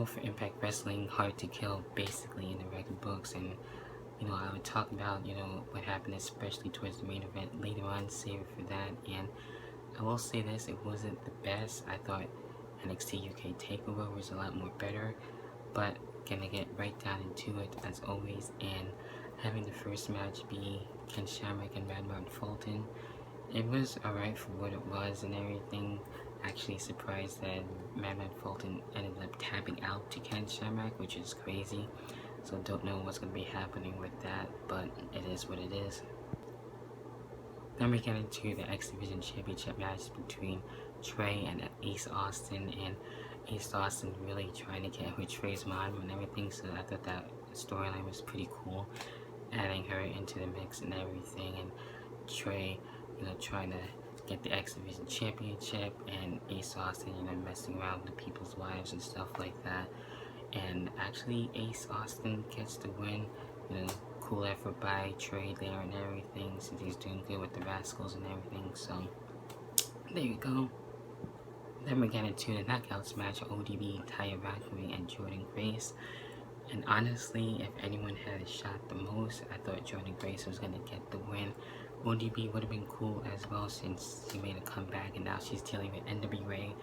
promo for Impact Wrestling, Hard to Kill, basically in the record books, and I would talk about what happened, especially towards the main event later on. Save it for that. And I will say this: it wasn't the best. I thought NXT UK Takeover was a lot more better, but gonna get right down into it as always. And having the first match be Ken Shamrock and Madman Fulton, it was alright for what it was and everything. Actually surprised that Madman Fulton ended up tapping out to Ken Shamrock, which is crazy. So don't know what's going to be happening with that, but it is what it is. Then we get into the X Division Championship match between Trey and Ace Austin, and Ace Austin really trying to get with Trey's mom and everything, so I thought that storyline was pretty cool, adding her into the mix and everything, and Trey, trying to get the X Division Championship, and Ace Austin, messing around with people's wives and stuff like that. And actually, Ace Austin gets the win. Cool effort by Trey there and everything, since he's doing good with the Rascals and everything. So there you go. Then we get into the Knockouts match: ODB, Taya Valkyrie, and Jordan Grace. And honestly, if anyone had a shot the most, I thought Jordan Grace was gonna get the win. ODB would have been cool as well, since she made a comeback and now she's dealing with NWA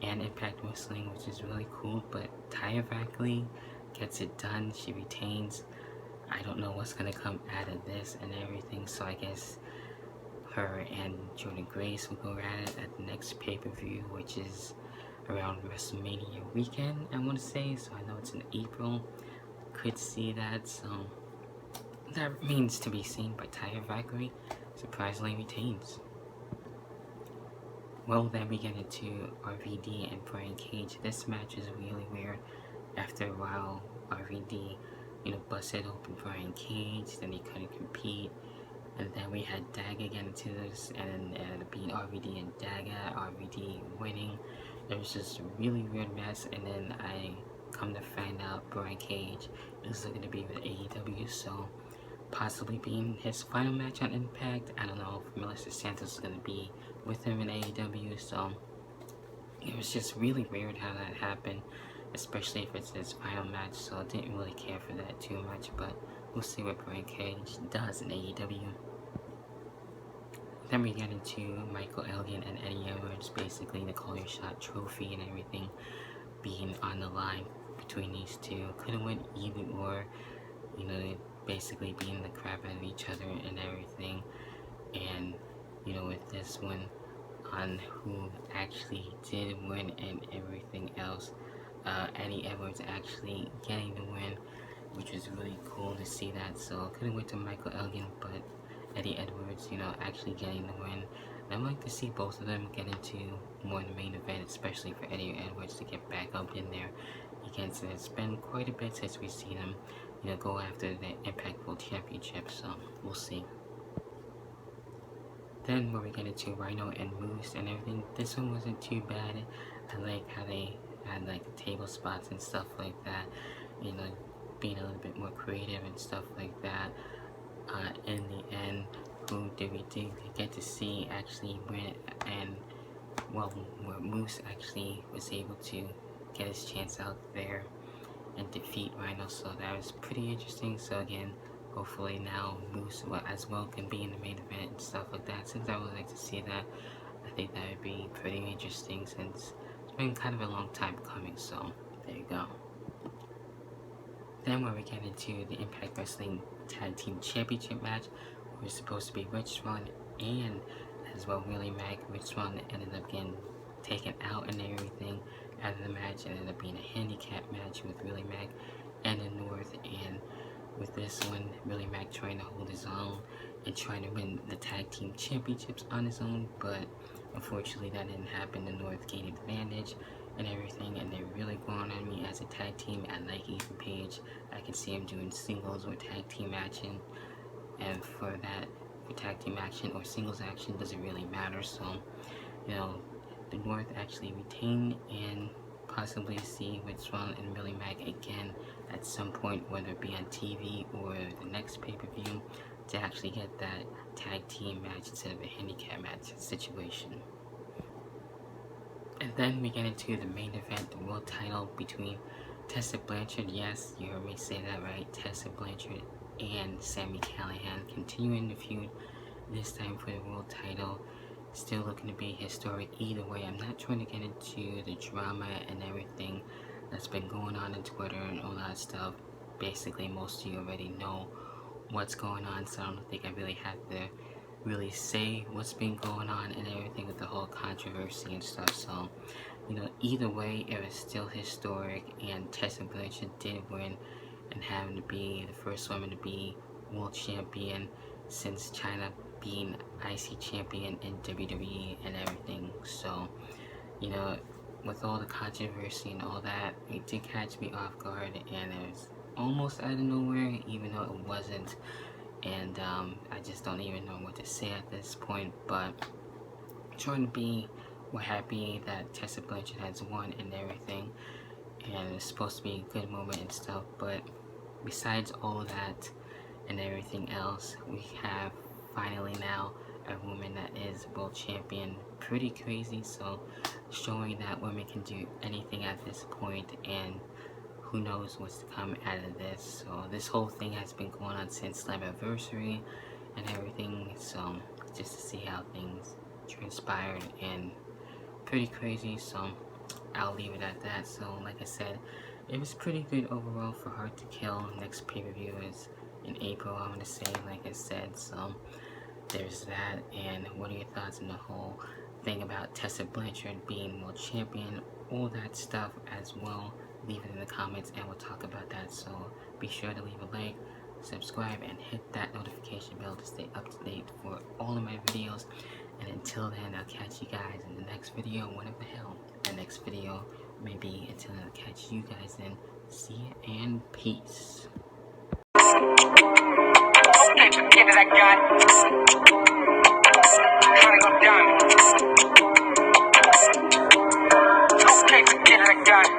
and Impact Wrestling, which is really cool. But Taya Valkyrie gets it done. She retains. I don't know what's gonna come out of this and everything, so I guess her and Jordan Grace will go at it at the next pay-per-view, which is around WrestleMania weekend, I want to say. So I know it's in April. Could see that, so that remains to be seen. But Taya Valkyrie surprisingly retains. Well, then we get into RVD and Brian Cage. This match is really weird. After a while, RVD, busted open Brian Cage, then he couldn't compete. And then we had Daga get into this, and it ended up being RVD and Daga, RVD winning. It was just a really weird mess, and then I come to find out Brian Cage is looking to be with AEW, so possibly being his final match on Impact. I don't know if Melissa Santos is going to be with him in AEW, so it was just really weird how that happened, especially if it's his final match, so I didn't really care for that too much, but we'll see what Brian Cage does in AEW. Then we get into Michael Elgin and Eddie Edwards, basically the Call Your Shot trophy and everything being on the line between these two. Could've went either or, basically beating the crap out of each other and everything. And with this one on who actually did win and everything else, Eddie Edwards actually getting the win, which was really cool to see that. So could've went to Michael Elgin, but Eddie Edwards, actually getting the win. And I'd like to see both of them get into more in the main event, especially for Eddie Edwards to get back up in there. Again, so it's been quite a bit since we've seen him, go after the Impact World Championship, so we'll see. Then when we get into Rhino and Moose and everything, this one wasn't too bad. I like how they had like the table spots and stuff like that, being a little bit more creative and stuff like that. In the end, who did we get to see actually win, and where Moose actually was able to get his chance out there and defeat Rhino, so that was pretty interesting. So again, hopefully now Moose as well can be in the main event and stuff like that. Since I would like to see that, I think that would be pretty interesting, since it's been kind of a long time coming, so there you go. Then when we get into the Impact Wrestling Tag Team Championship match, we're supposed to be Rich Swann and as well Willie Mack. Rich Swann ended up getting taken out and everything out of the match. It ended up being a handicap match with Willie Mack and the North, and with this one, Willie Mack trying to hold his own and trying to win the tag team championships on his own, but unfortunately that didn't happen. The North gained advantage and everything, and they're really going on me as a tag team. I like Ethan Page. I can see him doing singles or tag team action, and for that, for tag team action or singles action, doesn't really matter. So the North actually retain and possibly see with Swan and Willie Mack again at some point, whether it be on TV or the next pay-per-view, to actually get that tag team match instead of a handicap match situation. And then we get into the main event, the world title between Tessa Blanchard, yes, you heard me say that right. Tessa Blanchard and Sami Callihan continuing the feud, this time for the world title. Still looking to be historic either way. I'm not trying to get into the drama and everything that's been going on Twitter and all that stuff. Basically, most of you already know what's going on, so I don't think I really have to really say what's been going on and everything with the whole controversy and stuff. So, either way, it was still historic, and Tessa Blanchard did win, and having to be the first woman to be world champion since China being IC champion in WWE and everything. So, with all the controversy and all that, it did catch me off guard, and it was almost out of nowhere, even though it wasn't. And I just don't even know what to say at this point, but trying to be, we're happy that Tessa Blanchard has won and everything, and it's supposed to be a good moment and stuff. But besides all of that and everything else, we have finally now a woman that is world champion. Pretty crazy. So showing that women can do anything at this point, and who knows what's to come out of this. So this whole thing has been going on since Slammiversary and everything, so just to see how things transpired, and pretty crazy. So I'll leave it at that. So like I said, it was pretty good overall for Hard to Kill. Next pay-per-view is in April, I'm gonna say, like I said. So there's that. And what are your thoughts on the whole thing about Tessa Blanchard being world champion, all that stuff as well? Leave it in the comments and we'll talk about that. So be sure to leave a like, subscribe, and hit that notification bell to stay up to date for all of my videos. And until then, I'll catch you guys in the next video, whatever the hell the next video may be. Until then, I'll catch you guys then. See ya and peace. Okay, forget it, I got it. Tryna go down. Okay, forget it, I got it.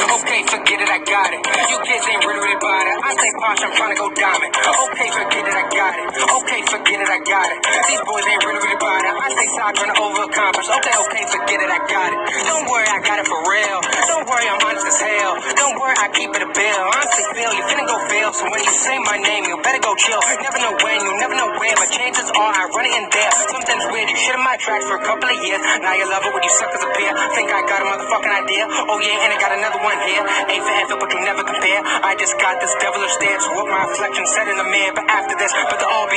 Okay, forget it, I got it. You kids ain't really about it. I stay posh, I'm tryna go diamond. Okay, forget it, I got it. Okay, forget it, I got it. These boys ain't really about it. I stay side tryna overaccomplish. Okay, forget it, I got it. Don't worry, I got it for real. Don't worry, I'm honest as hell. Don't worry, I keep it a bill. Honestly, feel you finna go fail. So when you say my name, you better go chill. Never know when, you never know where, but chances are I run it in there. Something's weird, you shit in my tracks for a couple of years. Now you love it when you suckers appear. Think I got a motherfucking idea? Oh yeah, and I got another one here. Ain't for effort, but you never compare. I just got this devilish stare to what my reflection said in the mirror. But after this, but the all be